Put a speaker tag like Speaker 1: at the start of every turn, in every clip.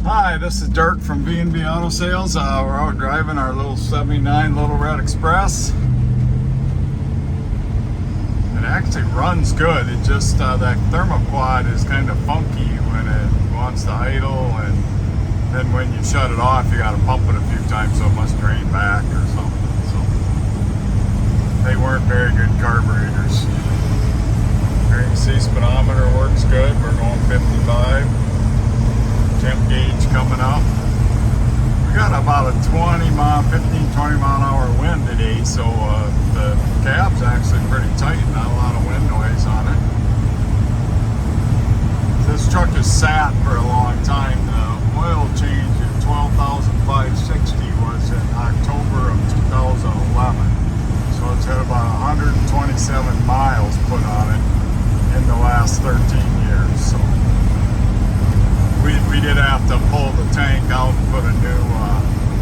Speaker 1: Hi, this is Dirk from B&B Auto Sales. We're out driving our little 79 Lil'Red Express. It actually runs good. It just, that thermoquad is kind of funky when it wants to idle, and then when you shut it off, you got to pump it a few times so it must drain back or something. So they weren't very good carburetors. Here you can see speedometer works good. We're going 55. Temp gauge coming up. We got about a 15-20 mile an hour wind today, so the cab's actually pretty tight, not a lot of wind noise on it. This truck has sat for a long time. The oil change at 12,560 was in October of 2011, so it's had about 127 miles put on it in the last 13 years. So we did have to pull the tank out and put a new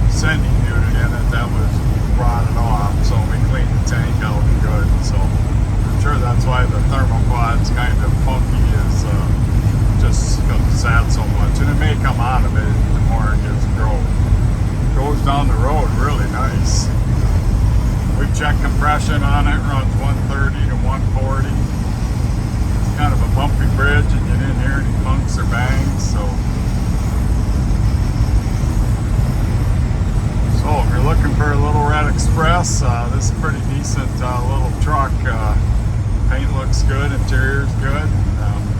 Speaker 1: sending unit in it that was rotted off, so we cleaned the tank out good. So I'm sure that's why the thermoquad's kind of funky, is just because it sat so much, and it may come out of it the more it gets growth. Goes down the road really nice. We've checked compression on it, runs 130 to 140. It's kind of a bumpy bridge, and you didn't hear any bunks or bangs, so if you're looking for a Lil'Red Express, this is a pretty decent little truck. Paint looks good, interior's good,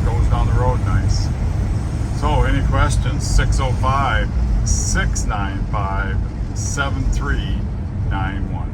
Speaker 1: goes down the road nice. So any questions? 605-695-7391.